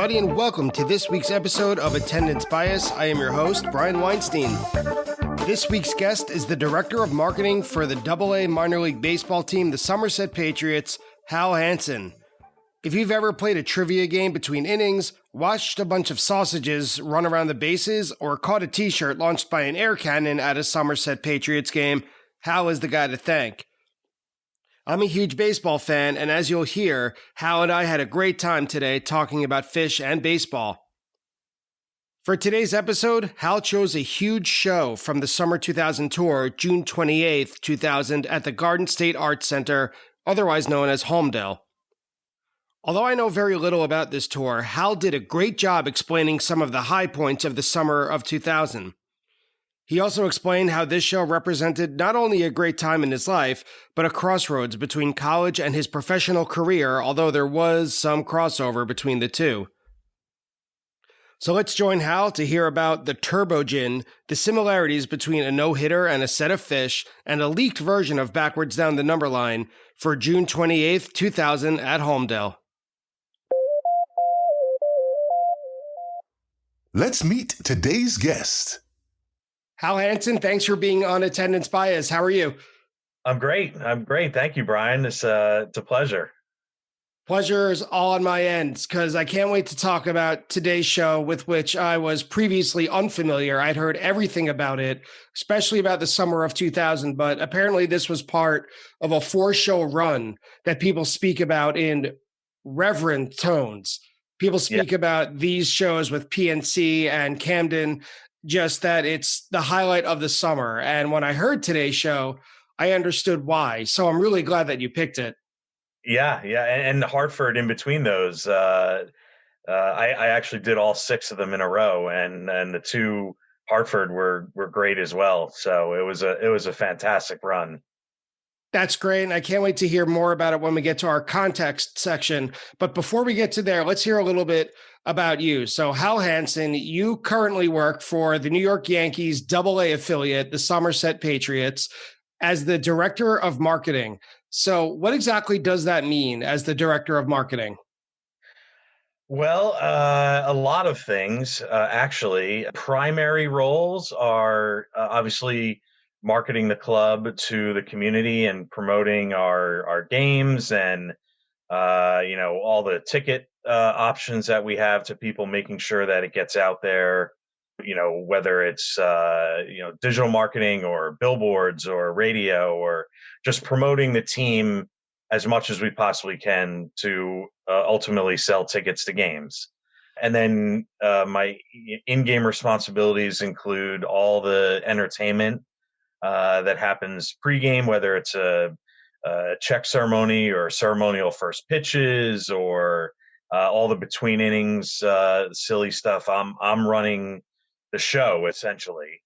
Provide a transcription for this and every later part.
everybody, and welcome to this week's episode of Attendance Bias. I am your host, Brian Weinstein. This week's guest is the Director of Marketing for the AA minor league baseball team, the Somerset Patriots, Hal Hansen. If you've ever played a trivia game between innings, watched a bunch of sausages run around the bases, or caught a t-shirt launched by an air cannon at a Somerset Patriots game, Hal is the guy to thank. I'm a huge baseball fan, and as you'll hear, Hal and I had a great time today talking about Phish and baseball. For today's episode, Hal chose a huge show from the Summer 2000 tour, June 28th, 2000, at the Garden State Arts Center, otherwise known as Holmdel. Although I know very little about this tour, Hal did a great job explaining some of the high points of the summer of 2000. He also explained how this show represented not only a great time in his life, but a crossroads between college and his professional career, although there was some crossover between the two. So let's join Hal to hear about the Turbo Gin, the similarities between a no-hitter and a set of Phish, and a leaked version of Backwards Down the Numberline for June 28th, 2000 at Holmdel. Let's meet today's guest. Hal Hansen, thanks for being on Attendance Bias. How are you? I'm great. Thank you, Brian. It's a pleasure. Pleasure is all on my end because I can't wait to talk about today's show, with which I was previously unfamiliar. I'd heard everything about it, especially about the summer of 2000, but apparently this was part of a 4-show run that people speak about in reverent tones. People speak about these shows with PNC and Camden, just that it's the highlight of the summer. And when I heard today's show, I understood why. So I'm really glad that you picked it. Yeah. And Hartford in between those. I actually did all 6 of them in a row, and the 2 Hartford were great as well. So it was a fantastic run. That's great. And I can't wait to hear more about it when we get to our context section. But before we get to there, let's hear a little bit about you. So Hal Hansen, you currently work for the New York Yankees AA affiliate, the Somerset Patriots, as the Director of Marketing. So what exactly does that mean as the Director of Marketing? Well, a lot of things, actually. Primary roles are obviously marketing the club to the community and promoting our games and all the ticket options that we have to people, making sure that it gets out there, whether it's digital marketing or billboards or radio, or just promoting the team as much as we possibly can to ultimately sell tickets to games. And then my in-game responsibilities include all the entertainment that happens pregame, whether it's a check ceremony or ceremonial first pitches or all the between innings silly stuff. I'm running the show essentially,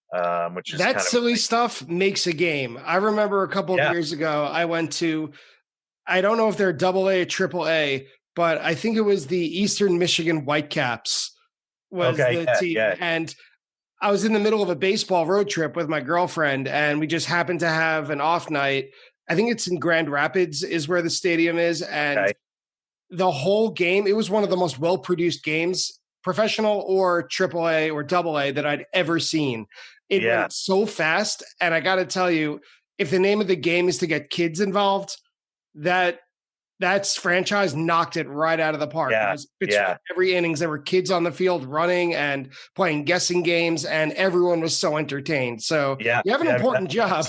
which is that kind of silly stuff makes a game. I remember a couple of years ago, I went to, I don't know if they're AA or AAA, but I think it was the Eastern Michigan Whitecaps was the team. Yeah. And I was in the middle of a baseball road trip with my girlfriend, and we just happened to have an off night. I think it's in Grand Rapids is where the stadium is. And the whole game, it was one of the most well-produced games, professional or AAA or AA, that I'd ever seen. It went so fast. And I got to tell you, if the name of the game is to get kids involved, that's franchise knocked it right out of the park. Every innings, there were kids on the field running and playing guessing games, and everyone was so entertained. So you have an important job.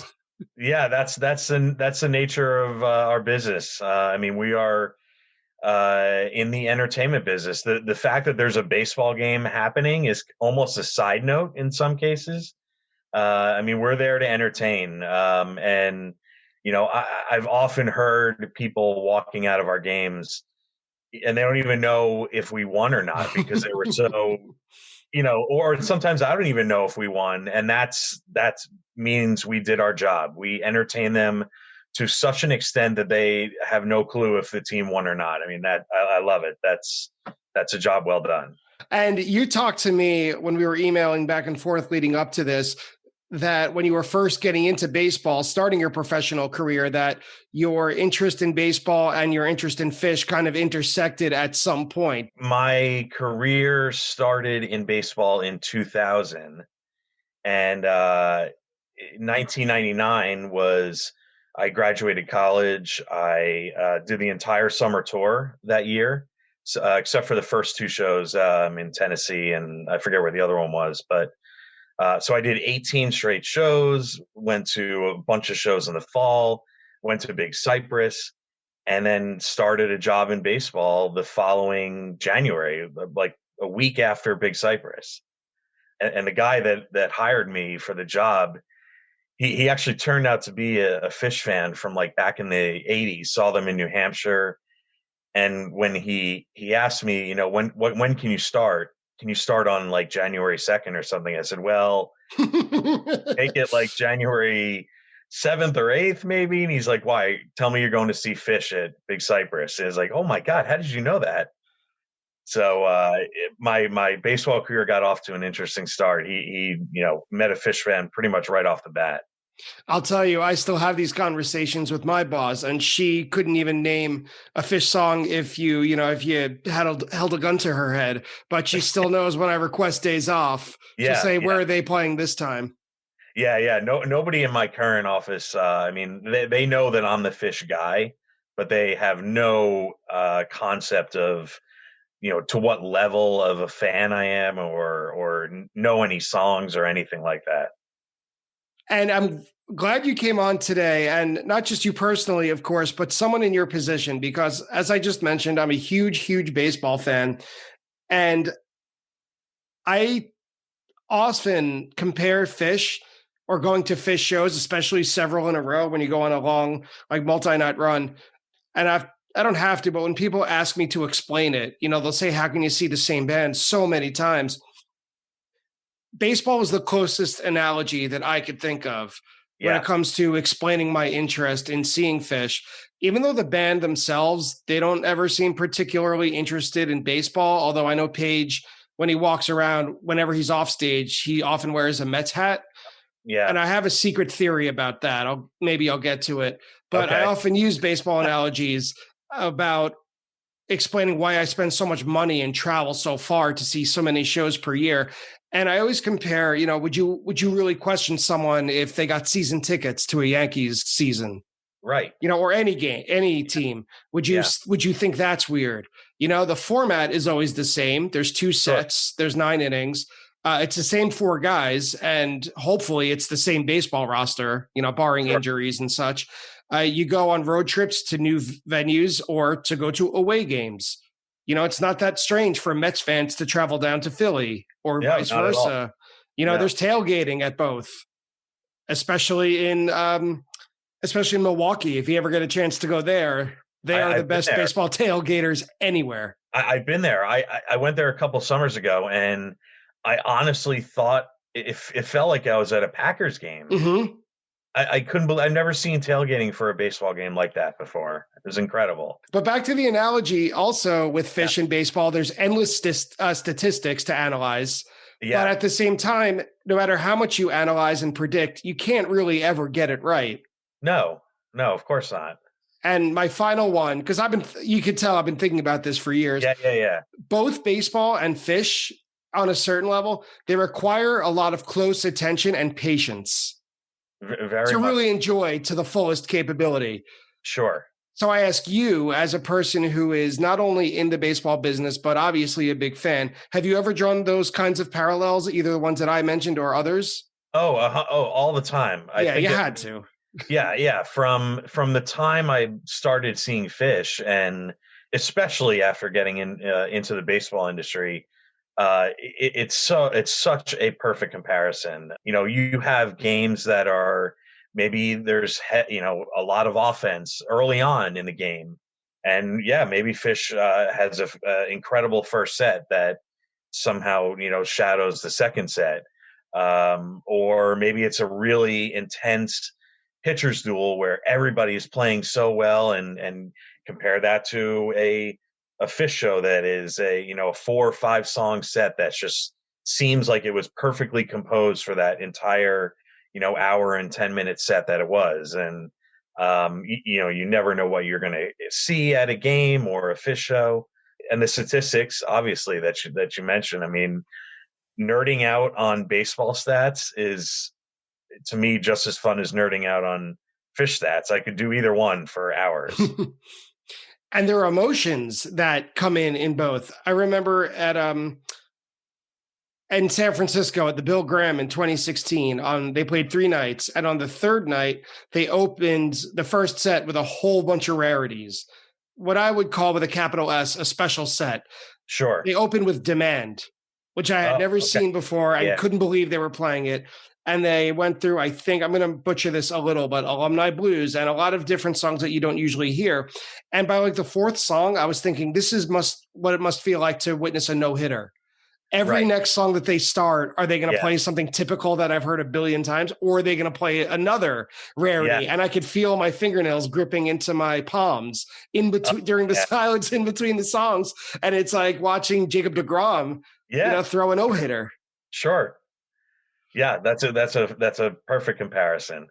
Yeah, that's the nature of our business. We are in the entertainment business. The fact that there's a baseball game happening is almost a side note in some cases. We're there to entertain. I've often heard people walking out of our games and they don't even know if we won or not because they were so, or sometimes I don't even know if we won. And that means we did our job. We entertain them to such an extent that they have no clue if the team won or not. I love it. That's a job well done. And you talked to me when we were emailing back and forth leading up to this. that when you were first getting into baseball, starting your professional career, that your interest in baseball and your interest in Phish kind of intersected at some point? My career started in baseball in 2000, and 1999 was I graduated college. I did the entire summer tour that year, except for the first two shows in Tennessee, and I forget where the other one was. But so I did 18 straight shows, went to a bunch of shows in the fall, went to Big Cypress, and then started a job in baseball the following January, like a week after Big Cypress. And the guy that hired me for the job, he actually turned out to be a Phish fan from like back in the 80s, saw them in New Hampshire. And when he asked me, when can you start? Can you start on like January 2nd or something? I said, well, make it like January 7th or 8th maybe. And he's like, why? Tell me you're going to see Phish at Big Cypress. And it's like, oh my God, how did you know that? So my baseball career got off to an interesting start. He met a Phish fan pretty much right off the bat. I'll tell you, I still have these conversations with my boss, and she couldn't even name a Phish song if you held a gun to her head, but she still knows when I request days off. She'll say, where are they playing this time? Yeah. No, nobody in my current office. I mean, they know that I'm the Phish guy, but they have no concept of, to what level of a fan I am or know any songs or anything like that. And I'm glad you came on today, and not just you personally, of course, but someone in your position, because as I just mentioned, I'm a huge, huge baseball fan. And I often compare Phish or going to Phish shows, especially several in a row when you go on a long, like multi-night run. And I don't have to, but when people ask me to explain it, they'll say, how can you see the same band so many times? Baseball is the closest analogy that I could think of when it comes to explaining my interest in seeing Phish. Even though the band themselves, they don't ever seem particularly interested in baseball, although I know Page, when he walks around, whenever he's off stage, he often wears a Mets hat. Yeah. And I have a secret theory about that. I'll get to it. But okay. I often use baseball analogies about explaining why I spend so much money and travel so far to see so many shows per year. And I always compare, would you really question someone if they got season tickets to a Yankees season? Right. Or any game, any team. Would you think that's weird? The format is always the same. There's two sets, there's 9 innings. It's the same 4 guys, and hopefully it's the same baseball roster, barring injuries and such. You go on road trips to new venues or to go to away games. It's not that strange for Mets fans to travel down to Philly or vice versa. There's tailgating at both, especially in Milwaukee. If you ever get a chance to go there, they are the best baseball tailgaters anywhere. I've been there. I went there a couple summers ago, and I honestly thought it felt like I was at a Packers game. Mm-hmm. I couldn't believe I've never seen tailgating for a baseball game like that before. It was incredible. But back to the analogy, also with Phish and baseball, there's endless statistics to analyze. Yeah. But at the same time, no matter how much you analyze and predict, you can't really ever get it right. No, of course not. And my final one, because you could tell I've been thinking about this for years. Yeah. Both baseball and Phish, on a certain level, they require a lot of close attention and patience. Very much. Really enjoy to the fullest capability. Sure. So I ask you, as a person who is not only in the baseball business, but obviously a big fan, have you ever drawn those kinds of parallels, either the ones that I mentioned or others? Oh, all the time. I think you had to. Yeah. From the time I started seeing Phish, and especially after getting into the baseball industry, it's such a perfect comparison. You have games that are maybe there's a lot of offense early on in the game, and maybe Phish has a incredible first set that somehow shadows the second set, or maybe it's a really intense pitcher's duel where everybody is playing so well, and compare that to a Phish show that is a 4 or 5 song set that just seems like it was perfectly composed for that entire hour and 10-minute set that it was. And, you never know what you're going to see at a game or a Phish show. And the statistics, obviously, that you mentioned. I mean, nerding out on baseball stats is, to me, just as fun as nerding out on Phish stats. I could do either one for hours. And there are emotions that come in both. I remember in San Francisco at the Bill Graham in 2016, they played 3 nights. And on the third night, they opened the first set with a whole bunch of rarities. What I would call, with a capital S, a special set. Sure. They opened with Demand, which I had never seen before. I couldn't believe they were playing it. And they went through, I think, I'm going to butcher this a little, but Alumni Blues and a lot of different songs that you don't usually hear. And by like the 4th song, I was thinking, this is what it must feel like to witness a no-hitter. Every next song that they start, are they going to play something typical that I've heard a billion times, or are they going to play another rarity? And I could feel my fingernails gripping into my palms in between during the silence in between the songs. And it's like watching Jacob deGrom, throw a no-hitter. Sure. Yeah, that's a perfect comparison.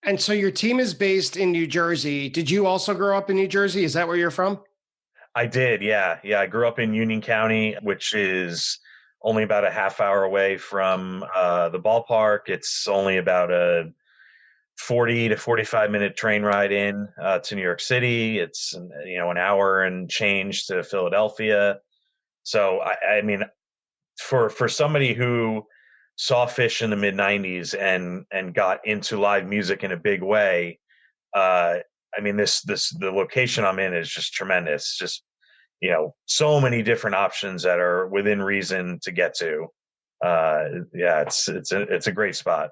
And so your team is based in New Jersey. Did you also grow up in New Jersey? Is that where you're from? I did, yeah. I grew up in Union County, which is only about a half hour away from the ballpark. It's only about a 40 to 45-minute train ride in to New York City. It's an hour and change to Philadelphia. So I mean, for somebody who saw Phish in the mid-90s and got into live music in a big way, I mean, the location I'm in is just tremendous. Just, so many different options that are within reason to get to. It's a great spot.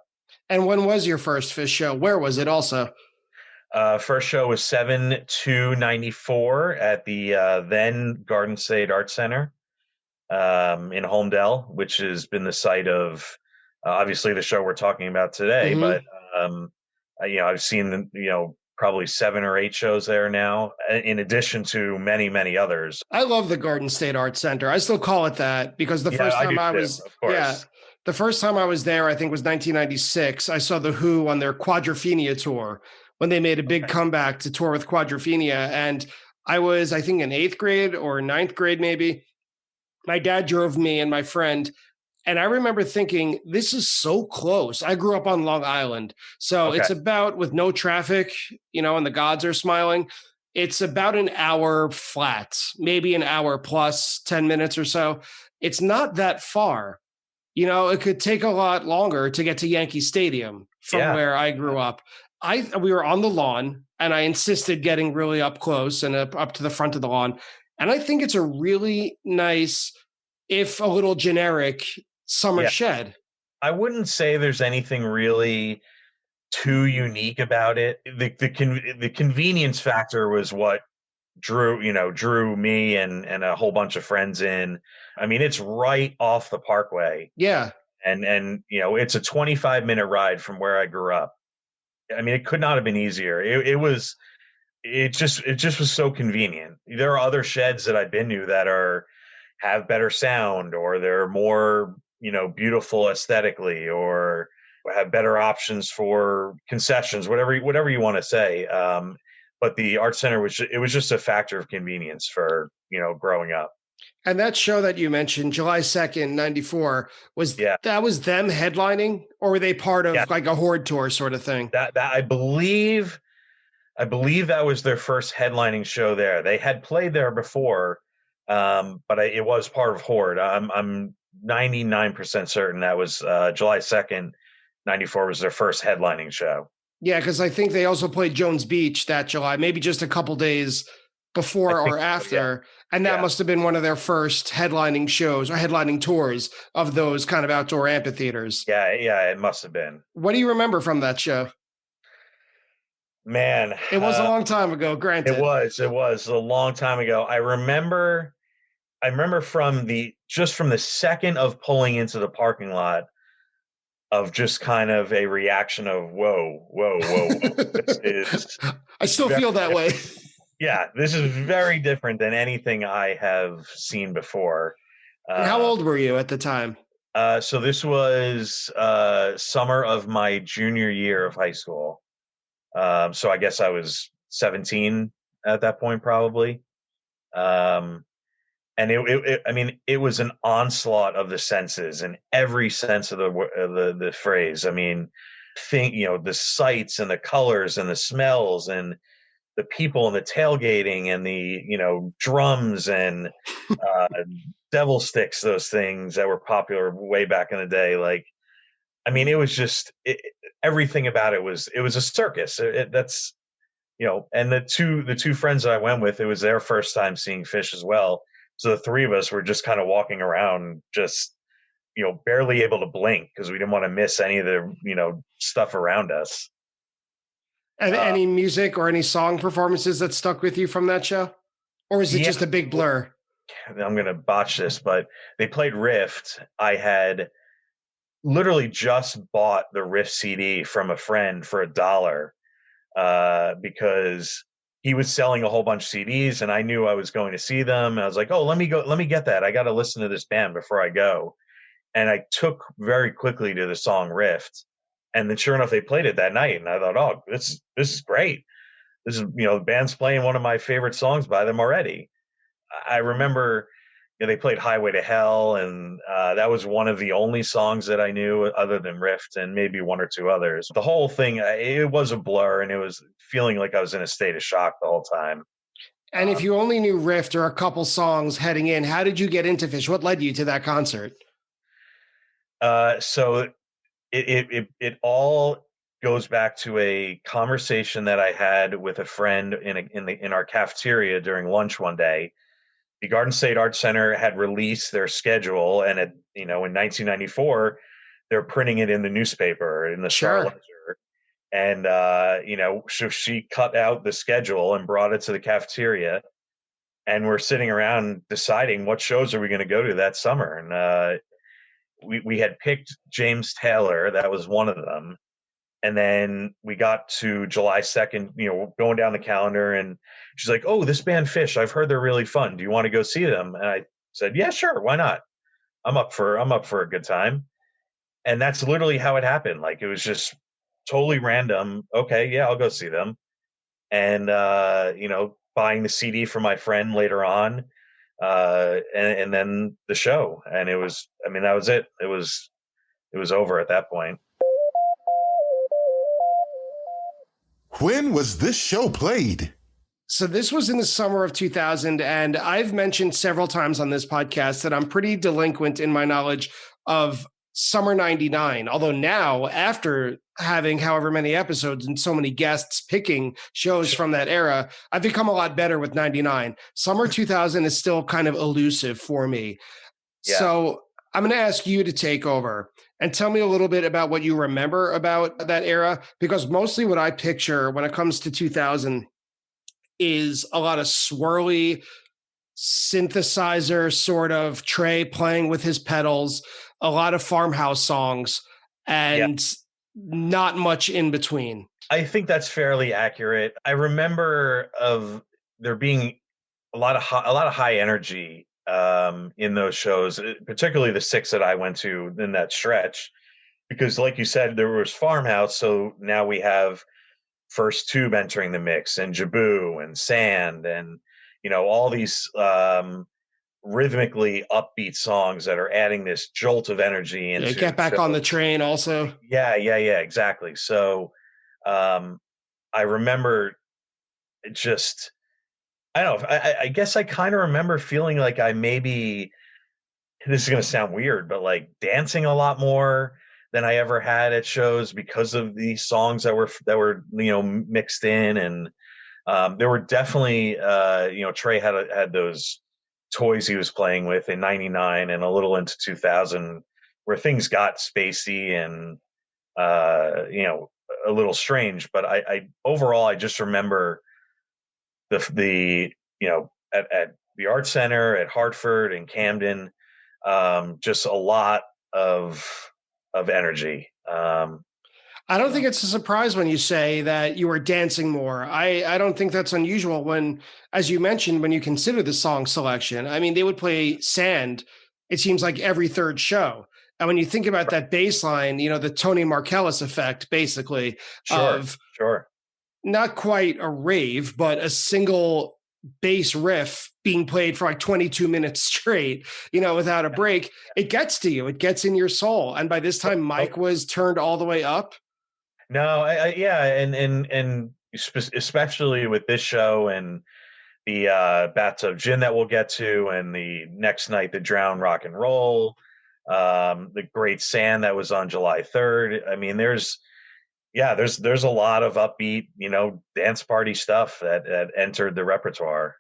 And when was your first Phish show? Where was it also? First show was 7/2/94 at the then Garden State Arts Center in Holmdel, which has been the site of obviously the show we're talking about today. Mm-hmm. But I've seen probably 7 or 8 shows there now, in addition to many, many others. I love the Garden State Arts Center. I still call it that because the first time I was, the first time I was there, I think was 1996. I saw the Who on their Quadrophenia tour when they made a big comeback to tour with Quadrophenia. And I was, I think, in 8th grade or 9th grade, maybe. My dad drove me and my friend. And I remember thinking, this is so close. I grew up on Long Island. So it's about, with no traffic, and the gods are smiling, it's about an hour flat, maybe an hour plus 10 minutes or so. It's not that far. It could take a lot longer to get to Yankee Stadium from where I grew up. We were on the lawn, and I insisted getting really up close and up to the front of the lawn. And I think it's a really nice, if a little generic, summer shed. I wouldn't say there's anything really too unique about it. The convenience factor was what drew me and a whole bunch of friends in. I mean, it's right off the Parkway. Yeah. And it's a 25-minute ride from where I grew up. I mean, it could not have been easier. It just was so convenient. There are other sheds that I've been to that have better sound, or they're more beautiful aesthetically, or have better options for concessions, whatever you want to say. But the Art Center was just a factor of convenience for growing up. And that show that you mentioned, July 2nd, 94, that was them headlining, or were they part of like a Horde tour sort of thing? That I believe that was their first headlining show there. They had played there before, but it was part of Horde. I'm 99% certain that was July 2nd, 94 was their first headlining show. Yeah, because I think they also played Jones Beach that July, maybe just a couple days before or after. And that must have been one of their first headlining shows or headlining tours of those kind of outdoor amphitheaters. Yeah, it must have been. What do you remember from that show? Man, it was a long time ago, granted. It was a long time ago. I remember from the second of pulling into the parking lot, of just kind of a reaction of whoa. This is I still feel that way. Yeah, this is very different than anything I have seen before. How old were you at the time? So this was summer of my junior year of high school. So I guess I was 17 at that point, probably. Um, and I mean, it was an onslaught of the senses in every sense of the phrase. I mean, the sights and the colors and the smells and the people and the tailgating and the drums and uh, devil sticks, those things that were popular way back in the day. Like, I mean, it was just everything about it was a circus. That's and the two friends that I went with, it was their first time seeing Phish as well. So the three of us were just kind of walking around, just barely able to blink because we didn't want to miss any of the stuff around us. And Uh, any music or any song performances that stuck with you from that show? Or is it yeah, just a big blur? I'm gonna botch this, but they played Rift. I had literally just bought the Rift CD from a friend for $1 because he was selling a whole bunch of CDs, and I knew I was going to see them. And I was like, "Oh, let me get that. I got to listen to this band before I go." And I took very quickly to the song Rift, and then sure enough, they played it that night, and I thought, "Oh, this is great. This is the band's playing one of my favorite songs by them already." I remember they played Highway to Hell, and that was one of the only songs that I knew other than Rift and maybe one or two others. The whole thing, it was a blur, and it was feeling like I was in a state of shock the whole time. And if you only knew Rift or a couple songs heading in, how did you get into Phish? What led you to that concert? So it all goes back to a conversation that I had with a friend in our cafeteria during lunch one day. The Garden State Arts Center had released their schedule, and in 1994, they're printing it in the newspaper in the Star Sure. Ledger. And so she cut out the schedule and brought it to the cafeteria, and we're sitting around deciding what shows are we going to go to that summer. And we had picked James Taylor, that was one of them. And then we got to July 2nd, going down the calendar, and she's like, "Oh, this band Phish, I've heard they're really fun. Do you want to go see them?" And I said, "Yeah, sure, why not? I'm up for a good time." And that's literally how it happened. Like, it was just totally random. Okay, yeah, I'll go see them. And buying the CD for my friend later on, and then the show. And that was it. It was over at that point. When was this show played? So this was in the summer of 2000, and I've mentioned several times on this podcast that I'm pretty delinquent in my knowledge of summer 99. Although now, after having however many episodes and so many guests picking shows from that era, I've become a lot better with 99. Summer 2000 is still kind of elusive for me. Yeah. So I'm going to ask you to take over and tell me a little bit about what you remember about that era, because mostly what I picture when it comes to 2000 is a lot of swirly synthesizer sort of Trey playing with his pedals, a lot of farmhouse songs, and not much in between. I think that's fairly accurate. I remember of there being a lot of high energy in those shows, particularly the six that I went to in that stretch, because like you said, there was farmhouse. So now we have First Tube entering the mix, and Jaboo and Sand, and all these rhythmically upbeat songs that are adding this jolt of energy into Get back on the train also. Yeah, exactly. So I remember just, I don't know, I guess I kind of remember feeling like I maybe, this is going to sound weird, but like dancing a lot more than I ever had at shows because of these songs that were mixed in. And there were definitely Trey had those toys he was playing with in 99 and a little into 2000 where things got spacey and a little strange. But I overall, I just remember the at the Art Center at Hartford and Camden, just a lot of energy. I don't think it's a surprise when you say that you were dancing more. I don't think that's unusual when, as you mentioned, when you consider the song selection. I mean, they would play Sand, it seems like every third show. And when you think about that bass line, the Tony Markellis effect, basically, Sure, of sure. not quite a rave, but a single bass riff being played for like 22 minutes straight, without a break, it gets to you. It gets in your soul. And by this time, Mike was turned all the way up. No, yeah, and especially with this show and the Bathtub Gin that we'll get to, and the next night, the Drown Rock and Roll, the Great Sand that was on July 3rd. I mean, there's a lot of upbeat, dance party stuff that entered the repertoire.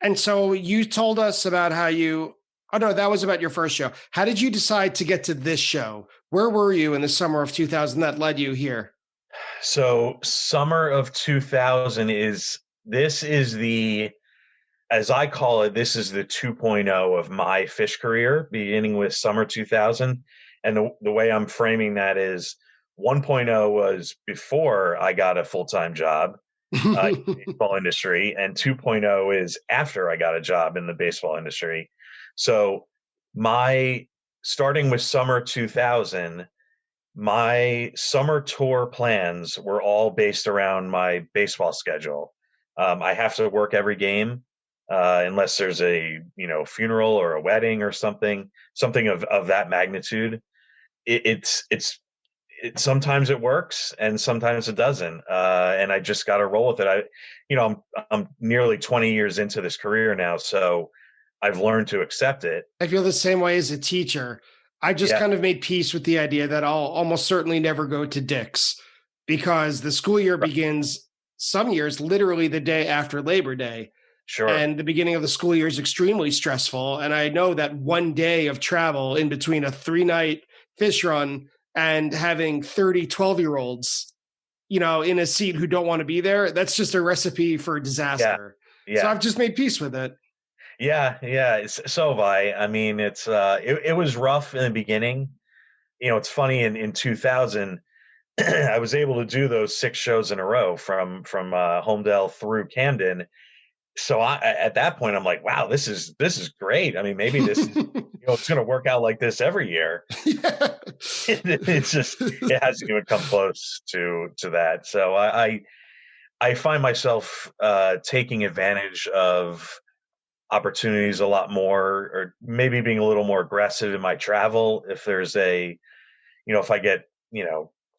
And so you told us about oh no, that was about your first show. How did you decide to get to this show? Where were you in the summer of 2000 that led you here? So summer of 2000 is the, as I call it, this is the 2.0 of my Phish career, beginning with summer 2000. And the way I'm framing that is 1.0 was before I got a full-time job in the baseball industry, and 2.0 is after I got a job in the baseball industry. So starting with summer 2000, my summer tour plans were all based around my baseball schedule. I have to work every game unless there's a funeral or a wedding or something of that magnitude. It's sometimes it works and sometimes it doesn't, and I just got to roll with it. I'm nearly 20 years into this career now, so I've learned to accept it. I feel the same way as a teacher. I just kind of made peace with the idea that I'll almost certainly never go to Dick's, because the school year begins some years literally the day after Labor Day. Sure. And the beginning of the school year is extremely stressful. And I know that one day of travel in between a 3-night Phish run and having 30 12-year-olds, in a seat who don't want to be there, that's just a recipe for disaster. Yeah. So I've just made peace with it. Yeah. So have I. I mean, it was rough in the beginning. It's funny, in 2000, I was able to do those 6 shows in a row from Holmdel through Camden. So at that point, I'm like, wow, this is great. I mean, maybe this is, it's going to work out like this every year. Yeah. It hasn't even come close to that. So I find myself taking advantage of opportunities a lot more, or maybe being a little more aggressive in my travel. If there's if I get,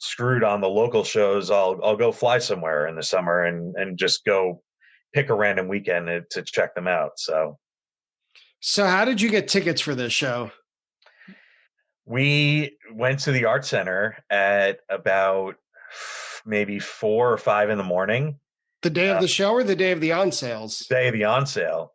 screwed on the local shows, I'll go fly somewhere in the summer and just go pick a random weekend to check them out. So how did you get tickets for this show? We went to the Art Center at about maybe 4 or 5 in the morning. The day of the show or the day of the on sales? Day of the on sale.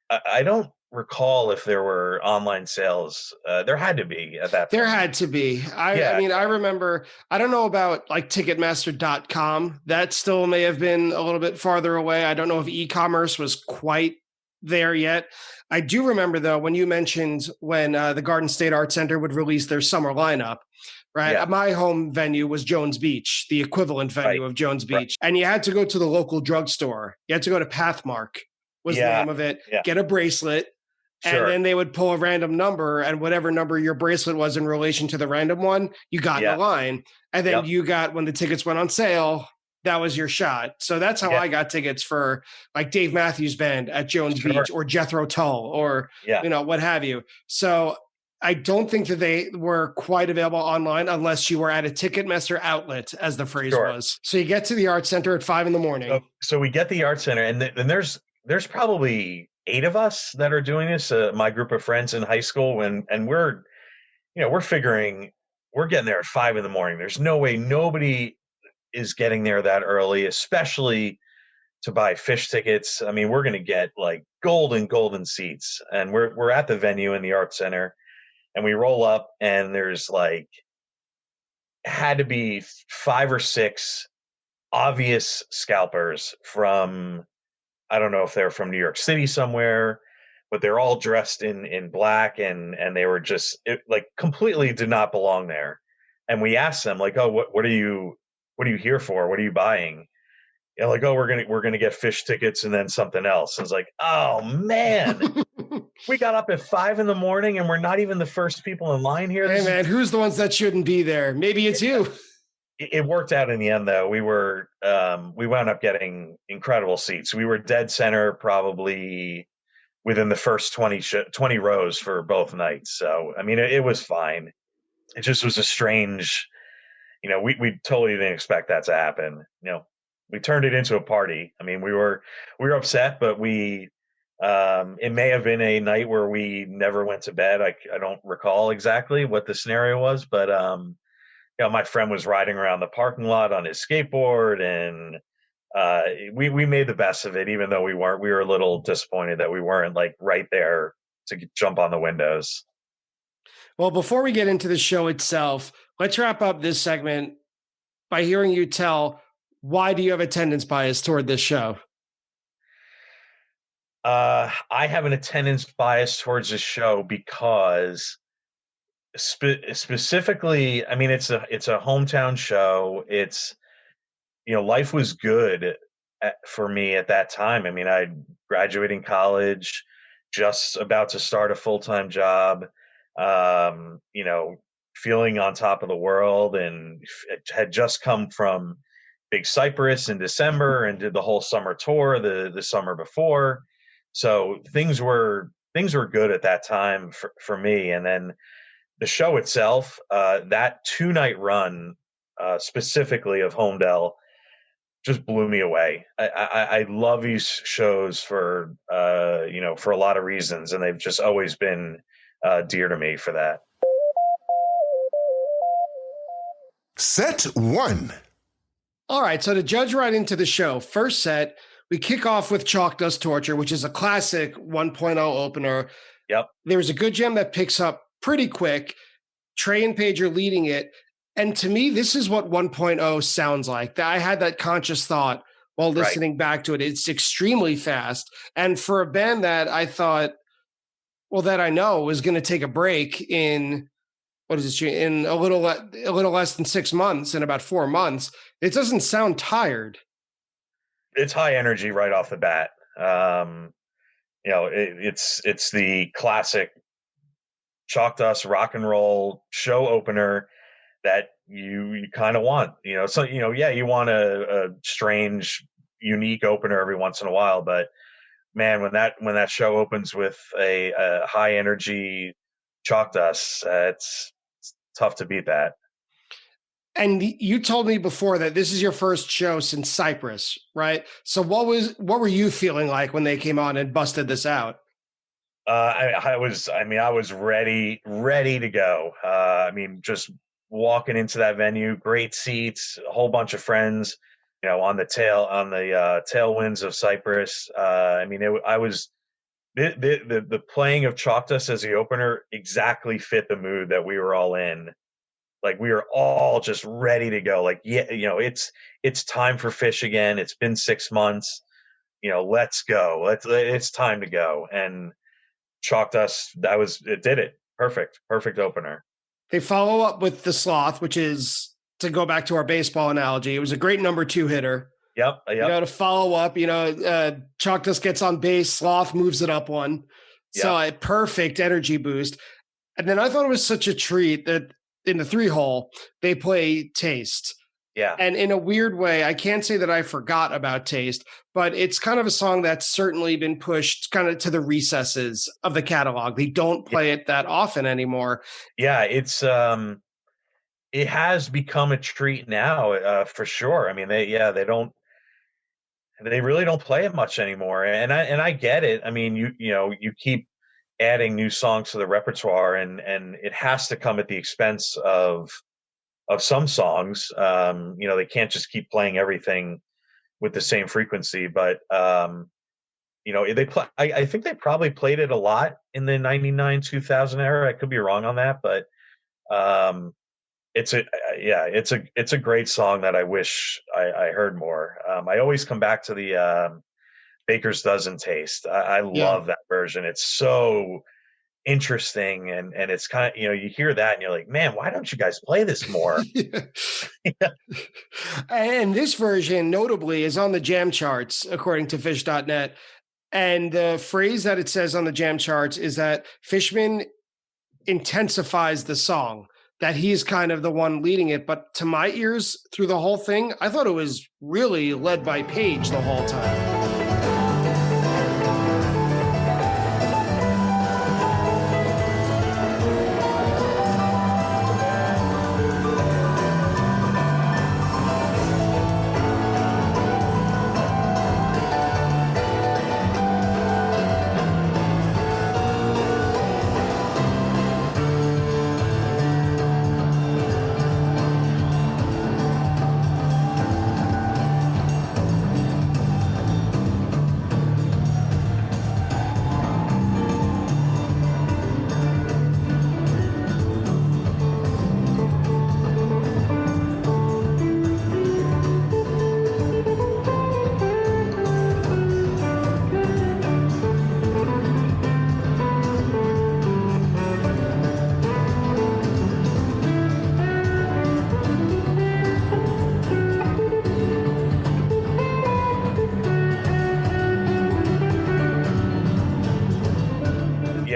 I don't recall if there were online sales. There had to be at that point. There had to be. I mean, I remember, I don't know about like Ticketmaster.com. That still may have been a little bit farther away. I don't know if e-commerce was quite there yet. I do remember, though, when you mentioned when the Garden State Art Center would release their summer lineup, right? Yeah. My home venue was Jones Beach, the equivalent venue of Jones Beach. And you had to go to the local drugstore. You had to go to Pathmark was the name of it, get a bracelet, and then they would pull a random number, and whatever number your bracelet was in relation to the random one, you got in the line. And then you got, when the tickets went on sale, that was your shot. So that's how I got tickets for like Dave Matthews Band at Jones Beach, or Jethro Tull, or, what have you. So I don't think that they were quite available online unless you were at a Ticketmaster outlet, as the phrase was. So you get to the Art Center at 5 a.m. So we get the Art Center, and then there's probably 8 of us that are doing this, my group of friends in high school, and we're figuring we're getting there at 5 a.m. There's no way nobody is getting there that early, especially to buy Phish tickets. I mean, we're going to get like golden seats, and we're at the venue in the Art Center, and we roll up, and there's like had to be 5 or 6 obvious scalpers from, I don't know if they're from New York City somewhere, but they're all dressed in black, and they were just like completely did not belong there. And we asked them like, oh, what are you here for? What are you buying? Like, oh, we're gonna get Phish tickets and then something else. I was like, oh man. We got up at 5 a.m. and we're not even the first people in line here. Hey, man, who's the ones that shouldn't be there? Maybe it's you. It worked out in the end, though. We wound up getting incredible seats. We were dead center, probably within the first 20 rows for both nights. So, I mean, it was fine. It just was a strange, we totally didn't expect that to happen. We turned it into a party. I mean, we were upset, but it may have been a night where we never went to bed. I don't recall exactly what the scenario was, but my friend was riding around the parking lot on his skateboard, and we made the best of it, even though we were a little disappointed that we weren't like right there to jump on the windows. Well, before we get into the show itself, let's wrap up this segment by hearing you tell, why do you have attendance bias toward this show? I have an attendance bias towards this show because specifically, I mean, it's a hometown show. It's, life was good for me at that time. I mean, I graduating college, just about to start a full-time job, feeling on top of the world, and had just come from Big Cypress in December and did the whole summer tour the summer before. So things were good at that time for me. And then the show itself, that 2-night run, specifically of Holmdel, just blew me away. I love these shows for a lot of reasons, and they've just always been dear to me for that. Set 1. All right, so to judge right into the show, first set, we kick off with Chalk Dust Torture, which is a classic 1.0 opener. Yep. There's a good jam that picks up pretty quick. Trey and Paige are leading it. And to me, this is what 1.0 sounds like. I had that conscious thought while listening back to it. It's extremely fast. And for a band that I thought, that I know was going to take a break in, in a little less than 6 months, in about 4 months, it doesn't sound tired. It's high energy right off the bat. It's the classic Chalk Dust rock and roll show opener that you kind of want. You want a strange, unique opener every once in a while, but man, when that show opens with a high energy Chalk Dust, it's tough to beat that. And you told me before that this is your first show since Cypress, right? So what were you feeling like when they came on and busted this out? I was ready to go. Just walking into that venue, great seats, a whole bunch of friends, on the tailwinds of Cypress. The playing of Chalk Dust as the opener exactly fit the mood that we were all in. Like, we were all just ready to go. Like, it's time for Phish again. It's been 6 months. Let's go. It's time to go. And Chalk Dust, it did it. Perfect opener. They follow up with The Sloth, which is, to go back to our baseball analogy, it was a great number 2 hitter. Yep. To follow up, Chalk Dust gets on base, Sloth moves it up one. Yep. So a perfect energy boost. And then I thought it was such a treat that in the 3-hole, they play Taste. Yeah. And in a weird way, I can't say that I forgot about Taste, but it's kind of a song that's certainly been pushed kind of to the recesses of the catalog. They don't play it that often anymore. Yeah, it's it has become a treat now, for sure. I mean, they really don't play it much anymore. And I get it. I mean, you keep adding new songs to the repertoire, and it has to come at the expense of some songs. They can't just keep playing everything with the same frequency, but they play. I think they probably played it a lot in the 99, 2000 era. I could be wrong on that, but it's a great song that I wish I heard more. I always come back to the Baker's Dozen Taste. I love that version. It's so interesting, and it's kind of, you hear that and you're like, man, why don't you guys play this more? Yeah. And this version notably is on the jam charts according to Phish.net. And the phrase that it says on the jam charts is that Fishman intensifies the song, that he's kind of the one leading it. But to my ears, through the whole thing, I thought it was really led by Page the whole time.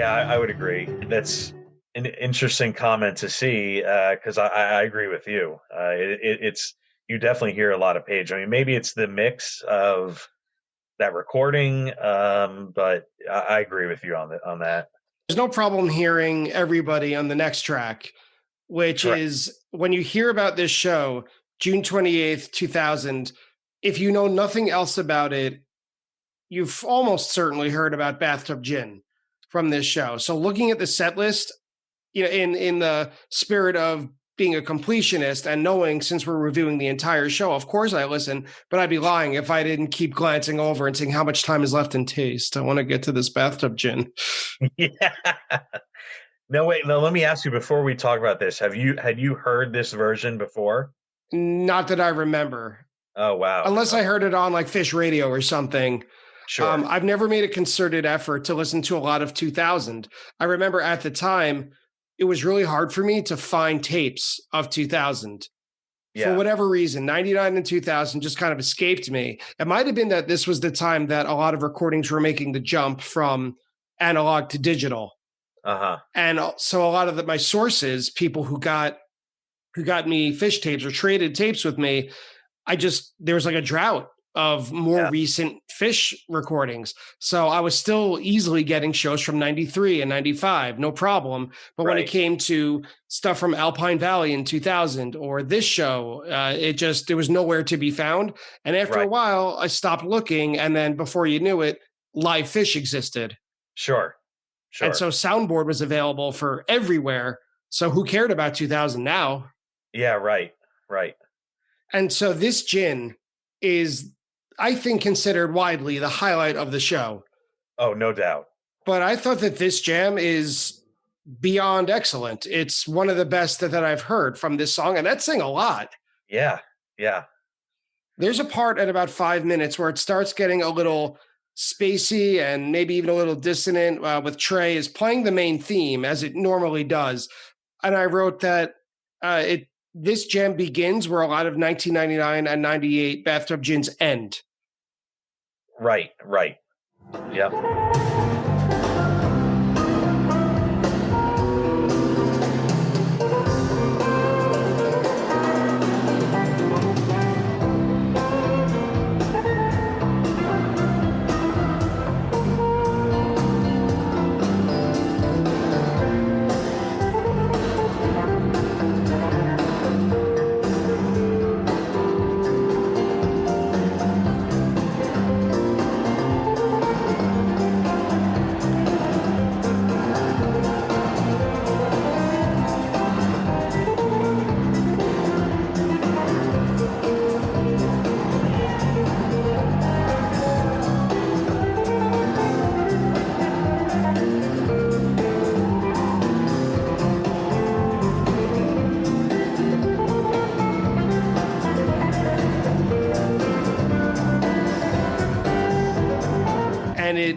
I would agree. That's an interesting comment to see because I agree with you. It's you definitely hear a lot of Page. I mean, maybe it's the mix of that recording, but I agree with you on that. There's no problem hearing everybody on the next track, which Correct. is when you hear about this show, June 28th, 2000, if you know nothing else about it, you've almost certainly heard about Bathtub Gin from this show. So looking at the set list, you know, in the spirit of being a completionist and knowing since we're reviewing the entire show, of course I listen, but I'd be lying if I didn't keep glancing over and seeing how much time is left in Taste. I want to get to this Bathtub Gin. Yeah. No, wait. No, let me ask you before we talk about this. Had you heard this version before? Not that I remember. Oh, wow. Unless I heard it on like Phish Radio or something. Sure. I've never made a concerted effort to listen to a lot of 2000. I remember at the time, it was really hard for me to find tapes of 2000. Yeah. For whatever reason, 99 and 2000 just kind of escaped me. It might have been that this was the time that a lot of recordings were making the jump from analog to digital. Uh-huh. And so a lot of my sources, people who got me Phish tapes or traded tapes with me, there was like a drought of more recent Phish recordings. So I was still easily getting shows from 93 and 95, no problem. But when it came to stuff from Alpine Valley in 2000 or this show, there was nowhere to be found. And after a while, I stopped looking. And then before you knew it, live Phish existed. Sure. And so Soundboard was available for everywhere. So who cared about 2000 now? Yeah, right. And so this gin is, I think, considered widely the highlight of the show. Oh, no doubt. But I thought that this jam is beyond excellent. It's one of the best that I've heard from this song, and that's saying a lot. Yeah. There's a part at about 5 minutes where it starts getting a little spacey and maybe even a little dissonant with Trey is playing the main theme as it normally does. And I wrote that this jam begins where a lot of 1999 and 98 Bathtub Gins end. Right. Yep.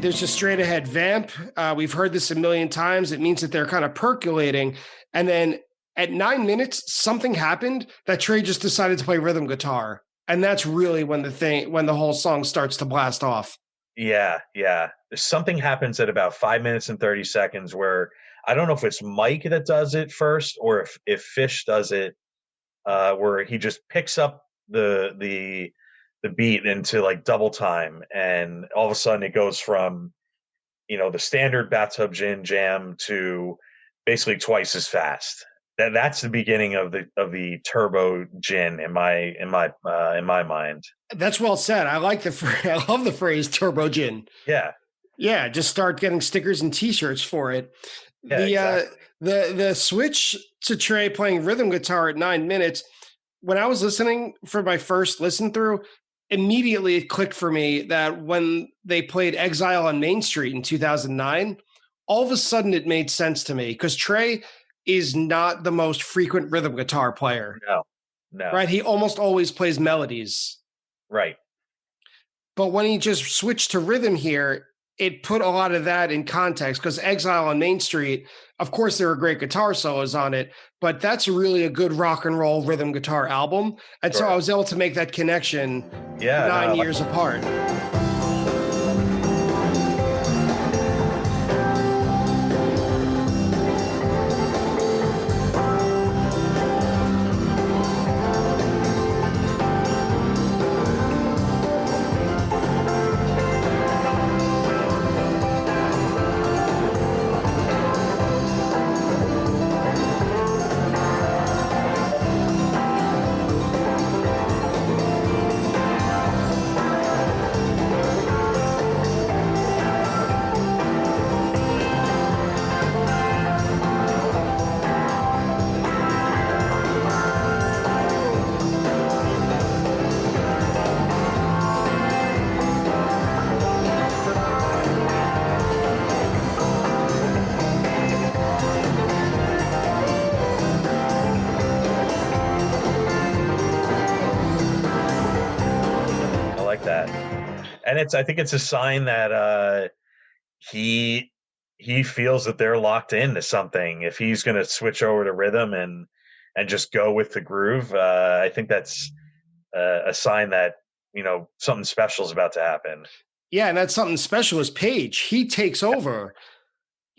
There's a straight ahead vamp. We've heard this a million times. It means that they're kind of percolating. And then at 9 minutes, something happened that Trey just decided to play rhythm guitar. And that's really when the whole song starts to blast off. Yeah, yeah. Something happens at about 5 minutes and 30 seconds where I don't know if it's Mike that does it first or if Phish does it, where he just picks up the beat into like double time, and all of a sudden it goes from, the standard bathtub gin jam to basically twice as fast. That's the beginning of the turbo gin in my mind. That's well said. I like I love the phrase turbo gin. Yeah, Yeah, just start getting stickers and T-shirts for it. yeah, The exactly. the switch to Trey playing rhythm guitar at 9 minutes. When I was listening for my first listen through, immediately it clicked for me that when they played Exile on Main Street in 2009, all of a sudden it made sense to me because Trey is not the most frequent rhythm guitar player, No, no, right? He almost always plays melodies. right. But when he just switched to rhythm here, it put a lot of that in context because Exile on Main Street, of course, there are great guitar solos on it, but that's really a good rock and roll rhythm guitar album. And so I Sure. was able to make that connection Yeah, no, I 9 years apart. like that. And I think it's a sign that he he feels that they're locked into something. If he's going to switch over to rhythm and just go with the groove, I think that's a sign that something special is about to happen. Yeah, and that's something special is Page. He takes over,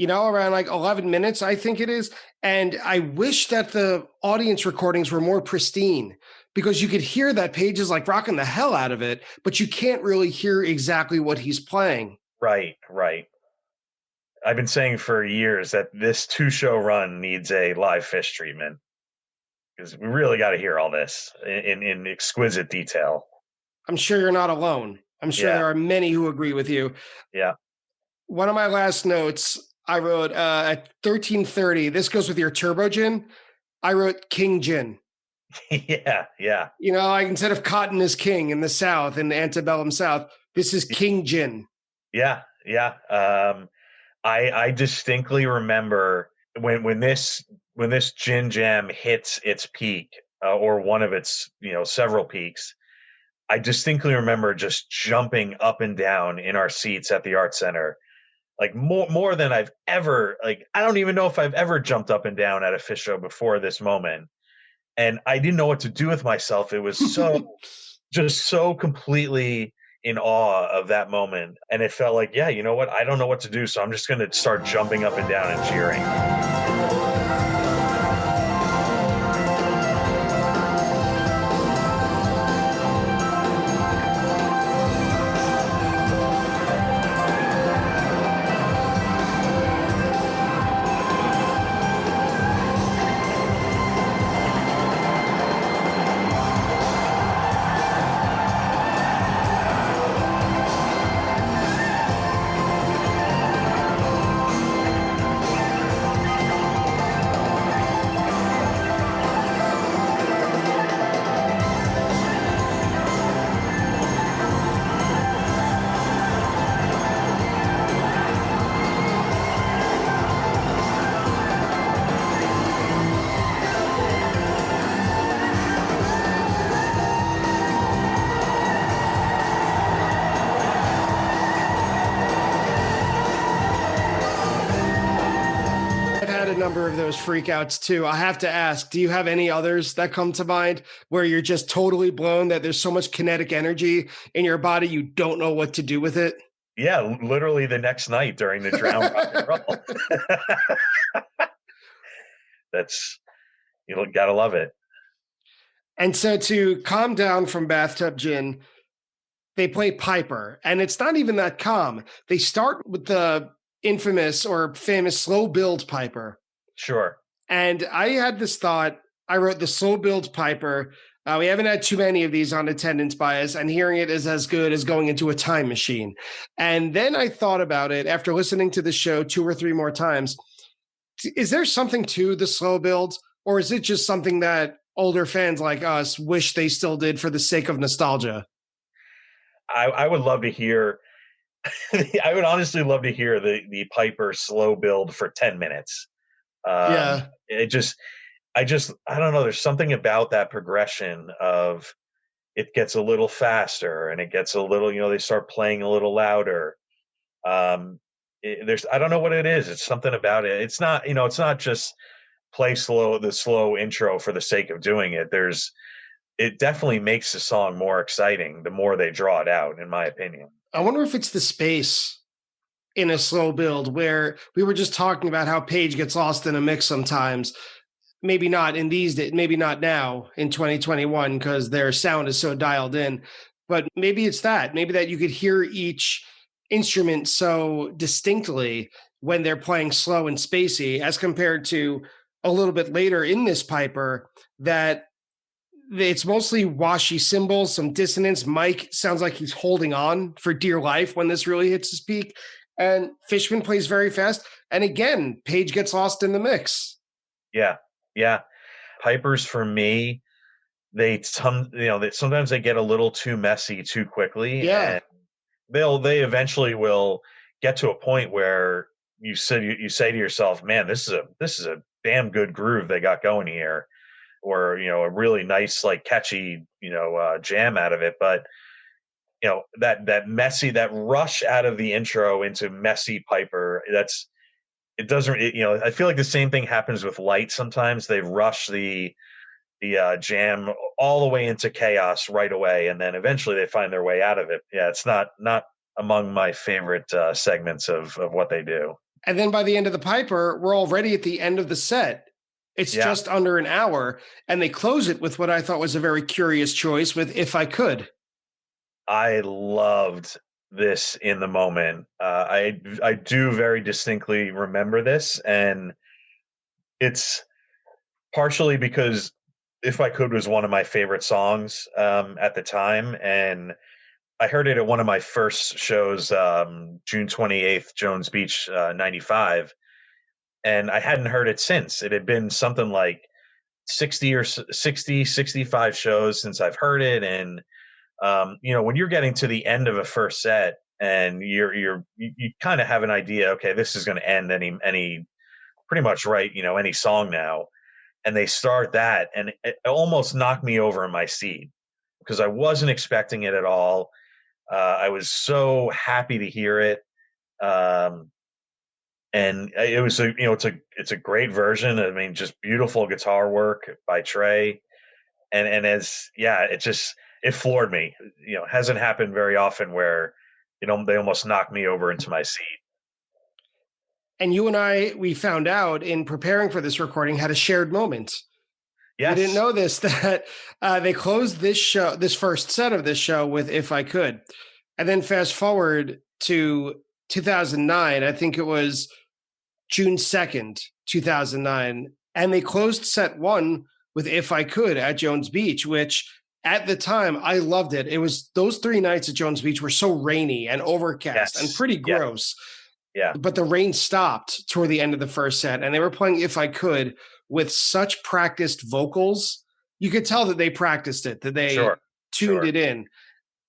around like 11 minutes, I think it is. And I wish that the audience recordings were more pristine because you could hear that Page is like rocking the hell out of it, but you can't really hear exactly what he's playing. Right, right. I've been saying for years that this two-show run needs a live Phish treatment because we really got to hear all this in exquisite detail. I'm sure you're not alone. I'm sure Yeah, there are many who agree with you. yeah, One of my last notes I wrote at 13:30. This goes with your turbo gin. I wrote King Gin. yeah, yeah, Like instead of cotton is king in the South, in the antebellum South, this is King Gin. yeah, yeah. I distinctly remember when this gin jam hits its peak, or one of its several peaks. I distinctly remember just jumping up and down in our seats at the art center, like more than I've ever, like I don't even know if I've ever jumped up and down at a Phish show before this moment, and I didn't know what to do with myself. It was just so completely in awe of that moment, and it felt like, yeah, you know what, I don't know what to do, so I'm just going to start jumping up and down and cheering. I've had a number of those freakouts too. I have to ask, do you have any others that come to mind where you're just totally blown that there's so much kinetic energy in your body you don't know what to do with it? Yeah, literally the next night during the Drown Rock and Roll. That's, gotta love it. And so to calm down from Bathtub Gin, they play Piper, and it's not even that calm. They start with the infamous or famous slow build Piper. Sure. And I had this thought. I wrote the slow build Piper. We haven't had too many of these on attendance bias, and hearing it is as good as going into a time machine. And then I thought about it after listening to the show 2 or 3 more times. Is there something to the slow builds, or is it just something that older fans like us wish they still did for the sake of nostalgia? I would love to hear. I would honestly love to hear the Piper slow build for 10 minutes. Yeah. I don't know. There's something about that progression of it gets a little faster and it gets a little, they start playing a little louder. I don't know what it is. It's something about it. It's not, it's not just play the slow intro for the sake of doing it. It definitely makes the song more exciting the more they draw it out, in my opinion. I wonder if it's the space in a slow build where we were just talking about how Page gets lost in a mix sometimes. Maybe not in these days, maybe not now in 2021 because their sound is so dialed in, but maybe it's that. Maybe that you could hear each instrument so distinctly when they're playing slow and spacey as compared to a little bit later in this Piper that it's mostly washy cymbals, some dissonance. Mike sounds like he's holding on for dear life when this really hits his peak. And Fishman plays very fast. And again, Page gets lost in the mix. Yeah. Yeah. Pipers for me, sometimes they get a little too messy too quickly. Yeah. And they eventually will get to a point where you say to yourself, man, this is a damn good groove they got going here. Or, a really nice, like catchy, jam out of it. But, that messy, that rush out of the intro into messy Piper, I feel like the same thing happens with Light. Sometimes they rush the jam all the way into chaos right away. And then eventually they find their way out of it. Yeah. It's not among my favorite segments of what they do. And then by the end of the Piper, we're already at the end of the set. It's just under an hour, and they close it with what I thought was a very curious choice with If I Could. I loved this in the moment. I do very distinctly remember this, and it's partially because If I Could was one of my favorite songs at the time, and I heard it at one of my first shows, June 28th, Jones Beach, 95. And I hadn't heard it since. It had been something like 65 shows since I've heard it. And, when you're getting to the end of a first set and you kind of have an idea, okay, this is going to end any pretty much right, any song now. And they start that, and it almost knocked me over in my seat because I wasn't expecting it at all. I was so happy to hear it. And it was it's a great version. I mean, just beautiful guitar work by Trey. And it floored me. It hasn't happened very often where, they almost knocked me over into my seat. And you and I, we found out in preparing for this recording, had a shared moment. Yes. We didn't know this, that they closed this first set of this show with If I Could. And then fast forward to 2009, I think it was June 2nd, 2009. And they closed set 1 with If I Could at Jones Beach, which at the time I loved it. It was those 3 nights at Jones Beach were so rainy and overcast and pretty gross. Yeah. But the rain stopped toward the end of the first set, and they were playing If I Could with such practiced vocals. You could tell that they practiced it, that they tuned it in.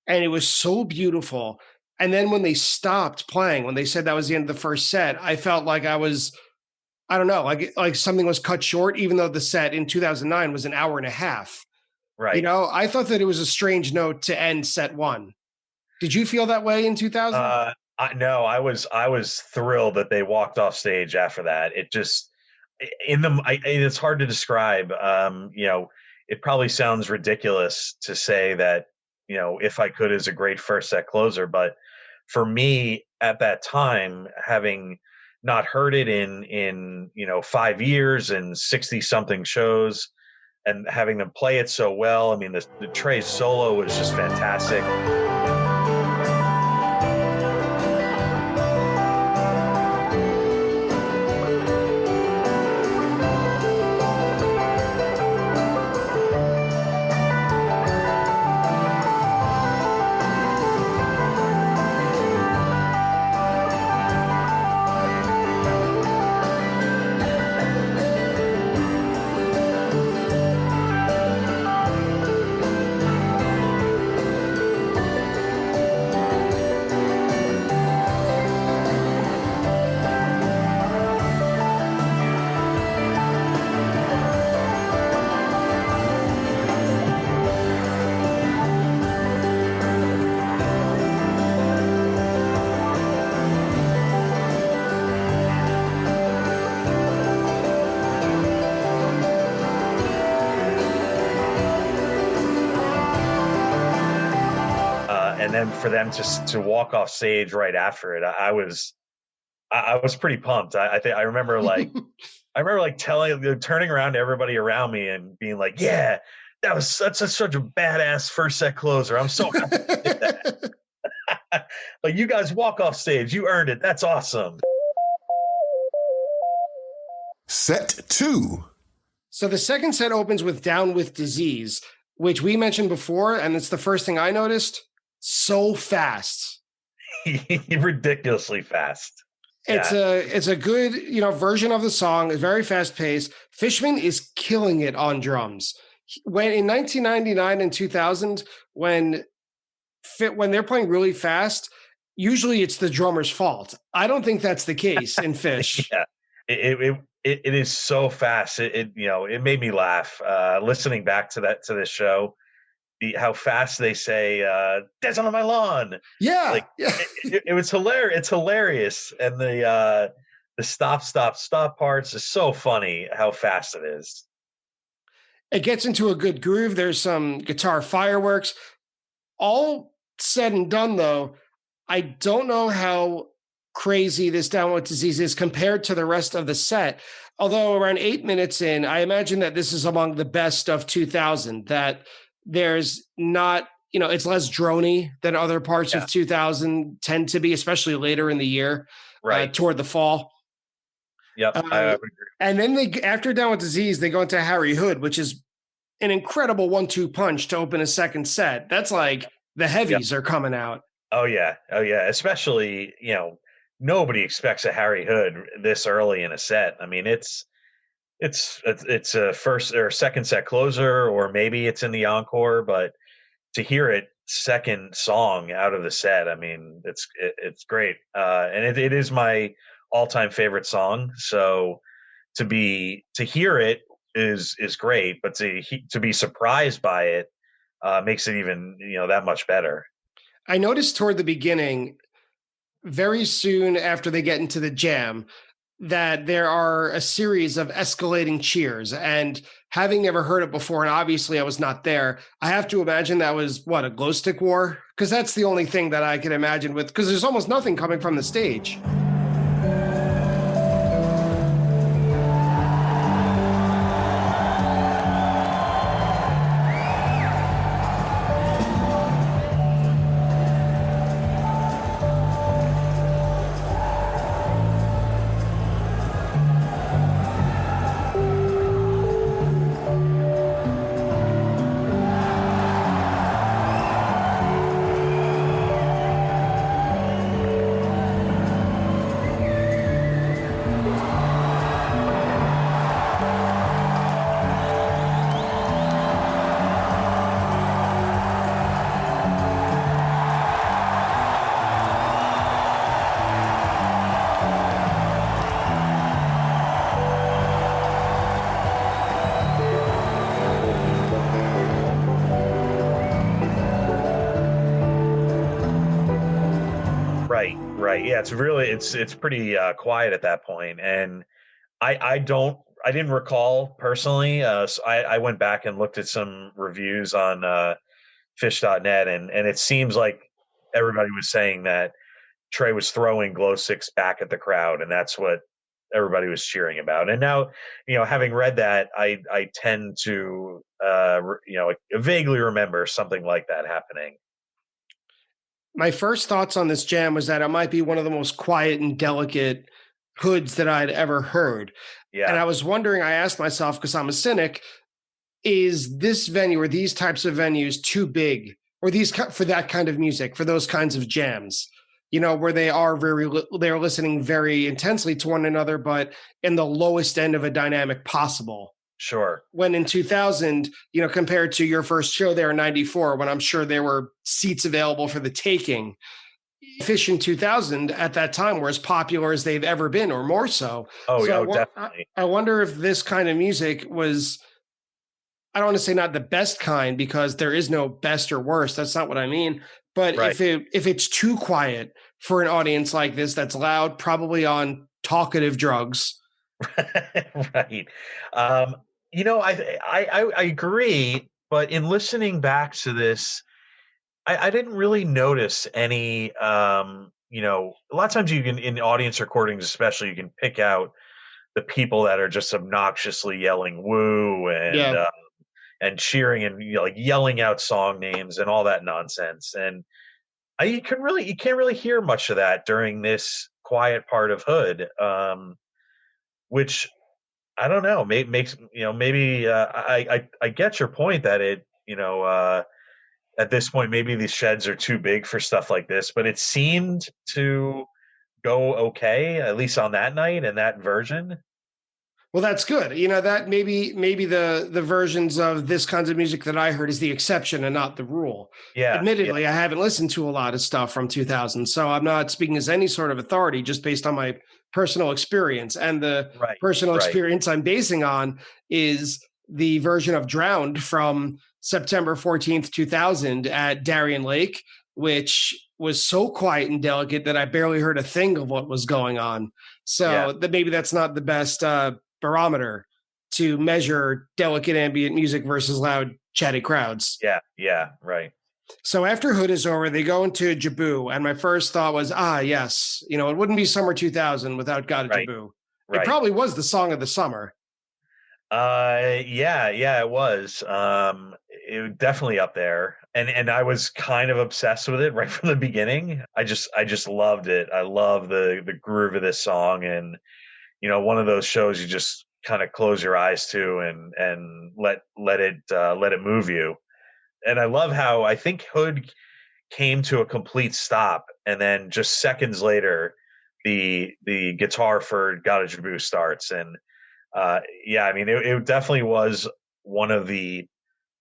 And it was so beautiful. And then when they stopped playing, when they said that was the end of the first set, I felt like I don't know, like something was cut short, even though the set in 2009 was an hour and a half. Right. I thought that it was a strange note to end set 1. Did you feel that way in 2000? No, I was thrilled that they walked off stage after that. It just it's hard to describe. It probably sounds ridiculous to say that, If I Could is a great first set closer, but for me at that time, having not heard it in 5 years and 60 something shows, and having them play it so well. I mean, the Trey's solo was just fantastic. And then for them to walk off stage right after it, I was pretty pumped. I remember turning around to everybody around me and being like, "Yeah, that's such a badass first set closer. I'm so happy you did that." Like, you guys walk off stage, you earned it. That's awesome. Set 2. So the second set opens with Down with Disease, which we mentioned before, and it's the first thing I noticed. So fast. Ridiculously fast. It's a good, version of the song. It's very fast paced. Fishman is killing it on drums. When in 1999 and 2000, when they're playing really fast, usually it's the drummer's fault. I don't think that's the case in Phish. Yeah, it is so fast. It made me laugh listening back to this show. How fast they say "That's on my lawn." Yeah, it was hilarious. It's hilarious, and the stop parts is so funny. How fast it is. It gets into a good groove. There's some guitar fireworks. All said and done, though, I don't know how crazy this Down with Disease is compared to the rest of the set. Although around 8 minutes in, I imagine that this is among the best of 2000. That there's not, it's less droney than other parts of 2000 tend to be, especially later in the year, right toward the fall. Yep. I would agree. And then after Down with Disease, they go into Harry Hood, which is an incredible 1-2 punch to open a second set. That's like the heavies are coming out. Oh yeah. Especially, nobody expects a Harry Hood this early in a set. I mean, it's a first or second set closer, or maybe it's in the encore, but to hear it second song out of the set, I mean, it's great. And it is my all-time favorite song. So to hear it is great, but to be surprised by it makes it even, that much better. I noticed toward the beginning, very soon after they get into the jam, that there are a series of escalating cheers, and having never heard it before, and obviously I was not there, I have to imagine that was a glow stick war, because that's the only thing that I can imagine because there's almost nothing coming from the stage. Right. Yeah, it's pretty quiet at that point, and I didn't recall personally. So I went back and looked at some reviews on Phish.net, and it seems like everybody was saying that Trey was throwing glow sticks back at the crowd, and that's what everybody was cheering about. And now, having read that, I tend to vaguely remember something like that happening. My first thoughts on this jam was that it might be one of the most quiet and delicate hoods that I'd ever heard. And Yeah, I was wondering, I asked myself, because I'm a cynic, is this venue or these types of venues too big or these for that kind of music, for those kinds of jams? Where they're listening very intensely to one another, but in the lowest end of a dynamic possible. sure. When in 2000, compared to your first show there in 94, when I'm sure there were seats available for the taking, Phish in 2000 at that time were as popular as they've ever been, or more so. Oh, So definitely. I wonder if this kind of music was, I don't want to say not the best kind, because there is no best or worst. That's not what I mean. But Right. if it's too quiet for an audience like this, that's loud, probably on talkative drugs. Right. I agree, but in listening back to this, I didn't really notice any. A lot of times you can, in audience recordings, especially, you can pick out the people that are just obnoxiously yelling "woo" Yeah. and cheering and like yelling out song names and all that nonsense. And you can't really hear much of that during this quiet part of Hood, which I don't know. Makes maybe I get your point that at this point maybe these sheds are too big for stuff like this, but it seemed to go okay, at least on that night and that version. Well, that's good. That maybe the versions of this kinds of music that I heard is the exception and not the rule. Yeah, yeah, Admittedly, I haven't listened to a lot of stuff from 2000, so I'm not speaking as any sort of authority, just based on my personal experience. And the right, personal right. experience I'm basing on is the version of Drowned from September 14th, 2000 at Darien Lake, which was so quiet and delicate that I barely heard a thing of what was going on. Yeah, So that maybe that's not the best barometer to measure delicate ambient music versus loud chatty crowds. yeah, right. So after Hood is over, they go into Jaboo, and my first thought was, yes, it wouldn't be summer 2000 without "Got a Right, Jaboo." It right. probably was the song of the summer. Yeah, it was. It was definitely up there, and I was kind of obsessed with it right from the beginning. I just loved it. I love the groove of this song, and one of those shows you just kind of close your eyes to and let it move you. And I love how I think Hood came to a complete stop, and then just seconds later, the guitar for "Gotta Jaboo" starts, and yeah, I mean, it definitely was one of the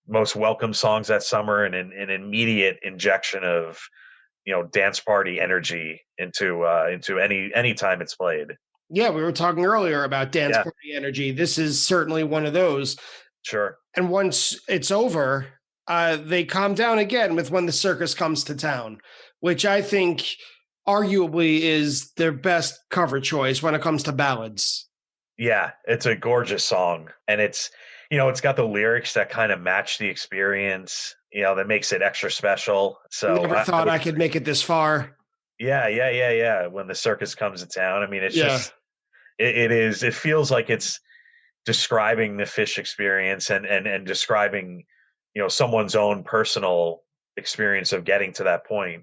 most welcome songs that summer, and an immediate injection of dance party energy into any time it's played. Yeah, we were talking earlier about dance Yeah, party energy. This is certainly one of those. sure. And once it's over, they calm down again with "When the Circus Comes to Town," which I think arguably is their best cover choice when it comes to ballads. Yeah, it's a gorgeous song, and it's got the lyrics that kind of match the experience, that makes it extra special. So Never I thought would, I could make it this far. yeah. When the circus comes to town, I mean, it's Yeah. just it feels like it's describing the Phish experience, and describing someone's own personal experience of getting to that point,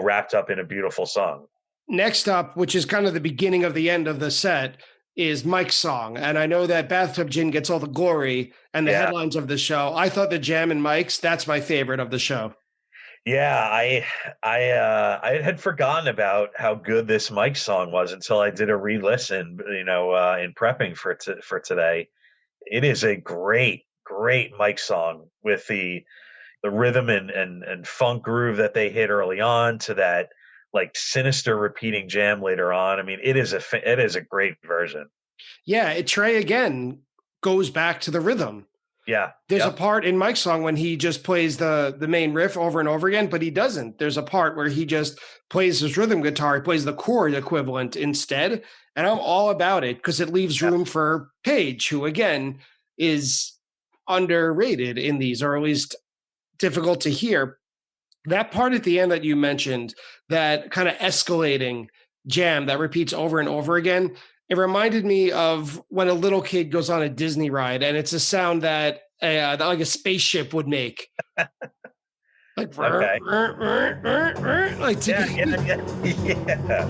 wrapped up in a beautiful song. Next up, which is kind of the beginning of the end of the set, is Mike's song. And I know that Bathtub Gin gets all the glory and the Yeah, headlines of the show. I thought the jam and Mike's, that's my favorite of the show. yeah. I had forgotten about how good this Mike song was until I did a re-listen, in prepping for today. It is a great Mike song, with the rhythm and funk groove that they hit early on, to that like sinister repeating jam later on. I mean, it is a great version. Yeah, Trey again goes back to the rhythm. Yeah. There's a Yep. part in Mike's song when he just plays the main riff over and over again, but he doesn't. There's a part where he just plays his rhythm guitar, he plays the chord equivalent instead. And I'm all about it because it leaves Yeah. room for Page, who again is underrated in these, or at least difficult to hear. That part at the end that you mentioned, that kind of escalating jam that repeats over and over again, it reminded me of when a little kid goes on a Disney ride, and it's a sound that like a spaceship would make, like Okay. like Yeah, to, yeah.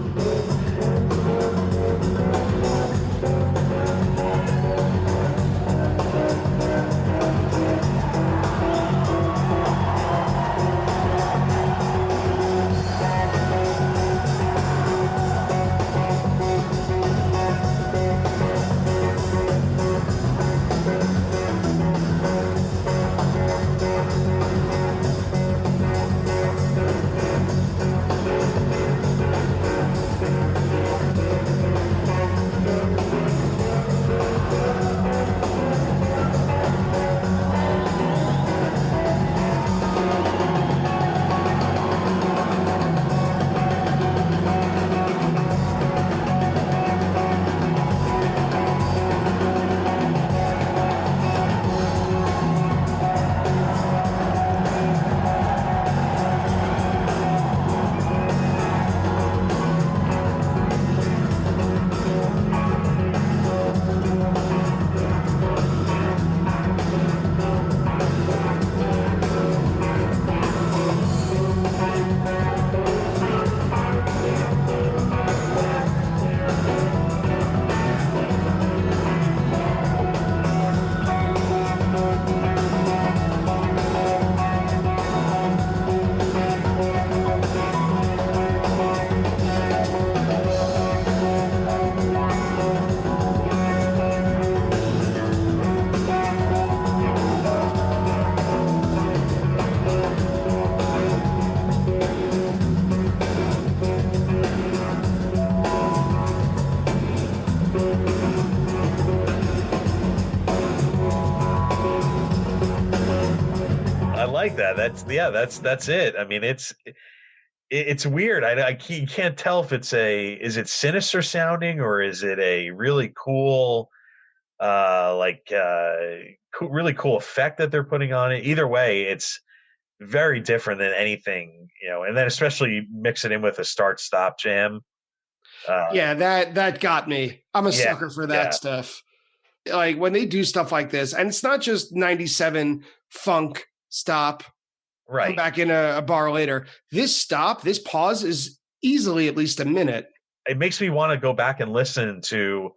I like that. That's it. I mean, it's weird. You can't tell if is it sinister sounding or is it a really cool really cool effect that they're putting on it. Either way, it's very different than anything, and then especially you mix it in with a start stop jam. yeah, that got me. I'm a Yeah, sucker for that yeah, stuff. Like when they do stuff like this, and it's not just 97 funk stop, come right. back in a bar later. This pause is easily at least a minute. It makes me want to go back and listen to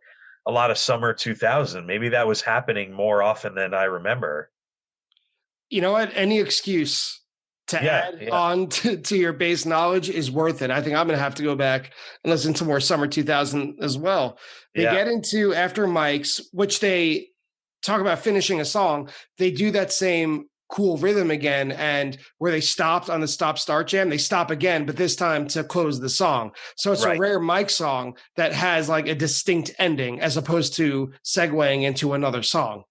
a lot of summer 2000. Maybe that was happening more often than I remember. You know what? Any excuse to Yeah, add yeah, on to your base knowledge is worth it. I think I'm going to have to go back and listen to more Summer 2000 as well. They yeah, get into After Mics, which they talk about finishing a song. They do that same cool rhythm again, and where they stopped on the stop start jam, they stop again, but this time to close the song. So it's a right. rare Mike song that has like a distinct ending as opposed to segueing into another song.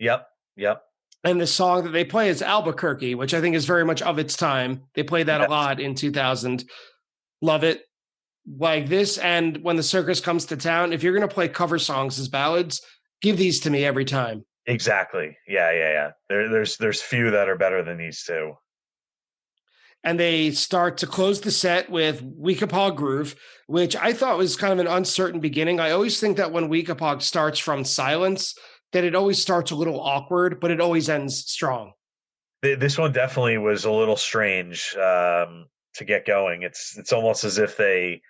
Yep, yep. And the song that they play is Albuquerque, which I think is very much of its time. They played that a Yes, lot in 2000. Love it. Like this, and When the Circus Comes to Town, if you're going to play cover songs as ballads, give these to me every time. exactly. Yeah, yeah, yeah. There's few that are better than these two. And they start to close the set with Weekapaug Groove, which I thought was kind of an uncertain beginning. I always think that when Weekapaug starts from silence, that it always starts a little awkward, but it always ends strong. This one definitely was a little strange to get going. It's almost as if they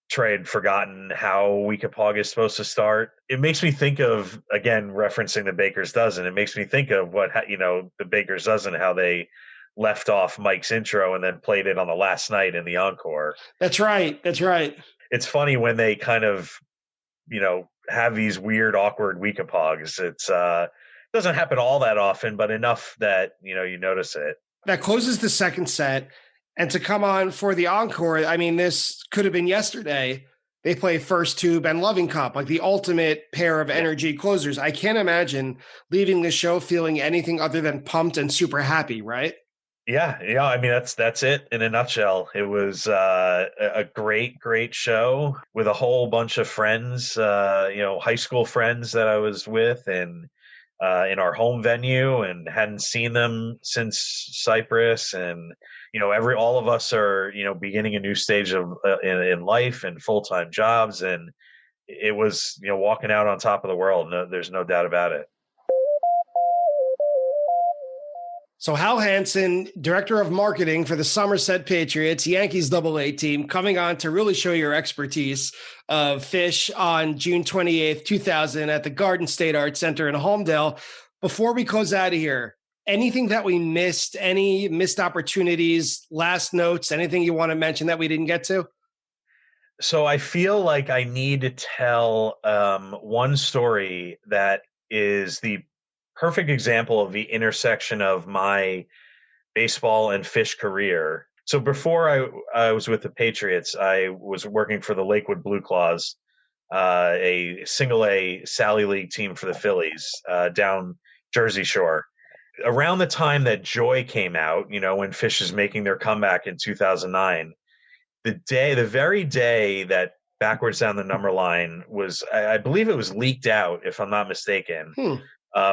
trade forgotten how Weekapaug is supposed to start. It makes me think of, again, referencing the Baker's Dozen. It makes me think of the Baker's Dozen, how they left off Mike's intro and then played it on the last night in the encore. That's right. That's right. It's funny when they kind of, have these weird, awkward Weekapogs. It's doesn't happen all that often, but enough that, you notice it. That closes the second set. And to come on for the encore, I mean, this could have been yesterday. They play First Tube and Loving Cop, like the ultimate pair of energy closers. I can't imagine leaving the show feeling anything other than pumped and super happy, right? Yeah, yeah. I mean, that's it in a nutshell. It was a great show with a whole bunch of friends, high school friends that I was with, and in our home venue and hadn't seen them since Cyprus. And, all of us are, beginning a new stage of in life and full-time jobs. And it was, walking out on top of the world. No, there's no doubt about it. So Hal Hansen, Director of Marketing for the Somerset Patriots, Yankees AA team, coming on to really show your expertise of Phish on June 28th, 2000 at the Garden State Arts Center in Holmdel. Before we close out of here, anything that we missed, any missed opportunities, last notes, anything you want to mention that we didn't get to? So I feel like I need to tell one story that is the perfect example of the intersection of my baseball and Phish career. So before I was with the Patriots, I was working for the Lakewood Blue Claws, a single A Sally League team for the Phillies down Jersey Shore. Around the time that Joy came out, when Phish is making their comeback in 2009, the very day that Backwards Down the Numberline was, I believe it was leaked out, if I'm not mistaken.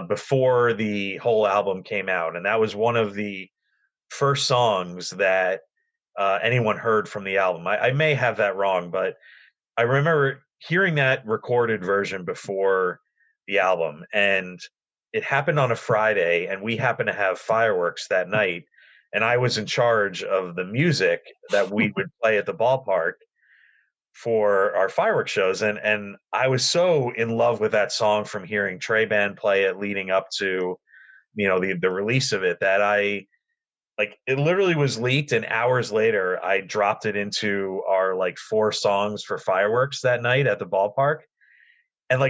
Before the whole album came out. And that was one of the first songs that anyone heard from the album. I may have that wrong, but I remember hearing that recorded version before the album. And it happened on a Friday, and we happened to have fireworks that night. And I was in charge of the music that we would play at the ballpark for our fireworks shows. And I was so in love with that song from hearing Trey Band play it leading up to, the release of it, that it literally was leaked. And hours later, I dropped it into our 4 songs for fireworks that night at the ballpark. And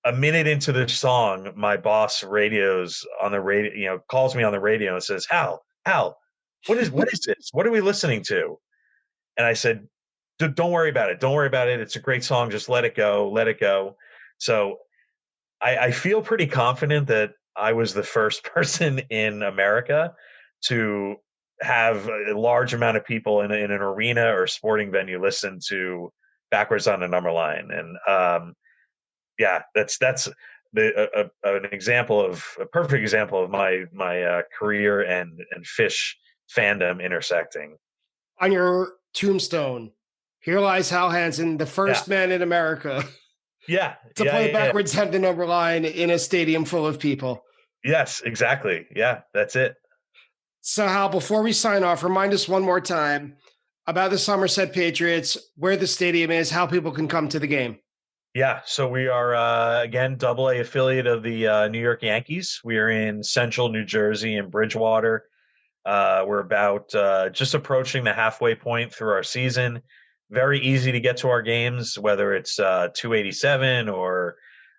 a minute into the song, my boss radios on the radio, calls me on the radio and says, Hal, what is this? What are we listening to? And I said, don't worry about it. Don't worry about it. It's a great song. Just let it go. Let it go. So I feel pretty confident that I was the first person in America to have a large amount of people in an arena or sporting venue listen to Backwards on the Numberline. And that's an example of a perfect example of my career and Phish fandom intersecting. On your tombstone, here lies Hal Hansen, the first man in America to play Backwards Down the Numberline in a stadium full of people. Yes, exactly. Yeah, that's it. So Hal, before we sign off, remind us one more time about the Somerset Patriots, where the stadium is, how people can come to the game. Yeah, so we are, again, AA affiliate of the New York Yankees. We are in central New Jersey in Bridgewater. We're about just approaching the halfway point through our season. Very easy to get to our games, whether it's 287 or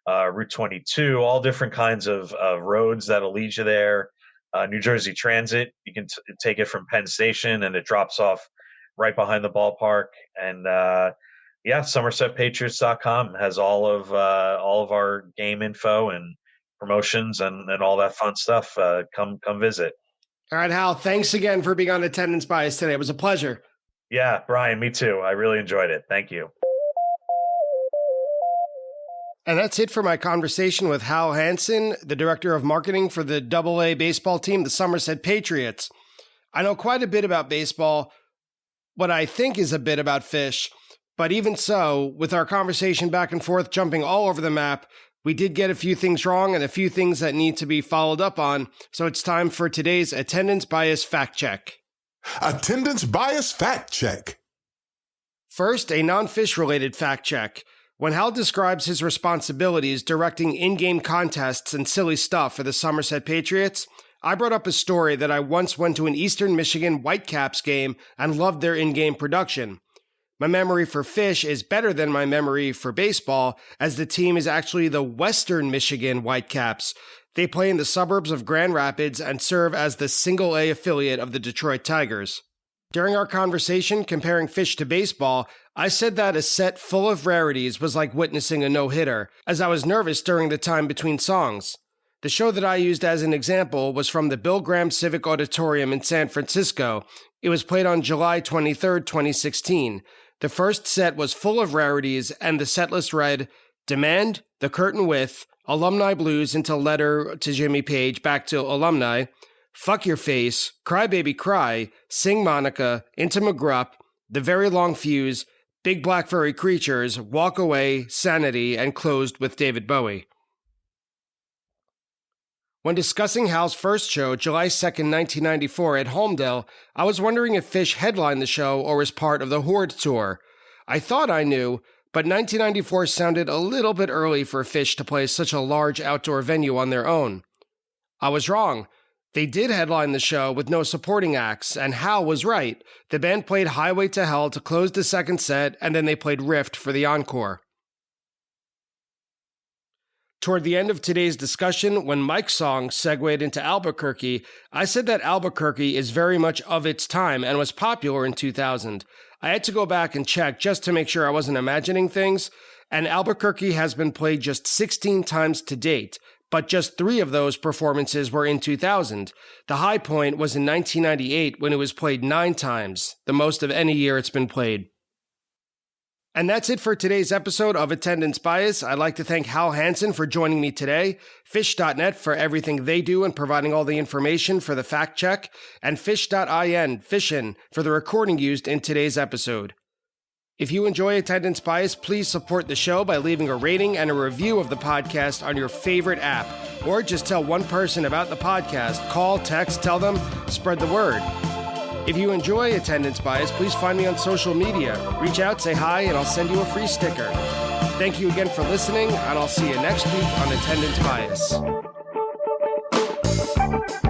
Route 22, all different kinds of roads that'll lead you there. New Jersey Transit, you can take it from Penn Station, and it drops off right behind the ballpark. And SomersetPatriots.com has all of our game info and promotions and all that fun stuff. Come visit. All right, Hal, thanks again for being on Attendance Bias today. It was a pleasure. Yeah, Brian, me too. I really enjoyed it. Thank you. And that's it for my conversation with Hal Hansen, the Director of Marketing for the AA baseball team, the Somerset Patriots. I know quite a bit about baseball, what I think is a bit about Phish, but even so, with our conversation back and forth jumping all over the map, we did get a few things wrong and a few things that need to be followed up on, so it's time for today's Attendance Bias Fact Check. Attendance Bias Fact Check. First, a non-Phish related fact check. When Hal describes his responsibilities directing in-game contests and silly stuff for the Somerset Patriots, I brought up a story that I once went to an Eastern Michigan Whitecaps game and loved their in-game production. My memory for Phish is better than my memory for baseball, as the team is actually the Western Michigan Whitecaps. They play in the suburbs of Grand Rapids and serve as the single-A affiliate of the Detroit Tigers. During our conversation comparing Phish to baseball, I said that a set full of rarities was like witnessing a no-hitter, as I was nervous during the time between songs. The show that I used as an example was from the Bill Graham Civic Auditorium in San Francisco. It was played on July 23, 2016. The first set was full of rarities, and the set list read, Demand, The Curtain With, Alumni Blues into Letter to Jimmy Page, back to Alumni, Fuck Your Face, Cry Baby Cry, Sing Monica, Into McGrupp, The Very Long Fuse, Big Black Furry Creatures, Walk Away, Sanity, and closed with David Bowie. When discussing Hal's first show, July 2nd, 1994, at Holmdel, I was wondering if Phish headlined the show or was part of the Horde tour. I thought I knew, but 1994 sounded a little bit early for Phish to play such a large outdoor venue on their own. I was wrong. They did headline the show with no supporting acts, and Hal was right. The band played Highway to Hell to close the second set, and then they played Rift for the encore. Toward the end of today's discussion, when Mike's song segued into Albuquerque, I said that Albuquerque is very much of its time and was popular in 2000. I had to go back and check just to make sure I wasn't imagining things, and Albuquerque has been played just 16 times to date, but just 3 of those performances were in 2000. The high point was in 1998 when it was played 9 times, the most of any year it's been played. And that's it for today's episode of Attendance Bias. I'd like to thank Hal Hansen for joining me today, Phish.net for everything they do and providing all the information for the fact check, and Phish.in, Fishin, for the recording used in today's episode. If you enjoy Attendance Bias, please support the show by leaving a rating and a review of the podcast on your favorite app, or just tell one person about the podcast. Call, text, tell them, spread the word. If you enjoy Attendance Bias, please find me on social media. Reach out, say hi, and I'll send you a free sticker. Thank you again for listening, and I'll see you next week on Attendance Bias.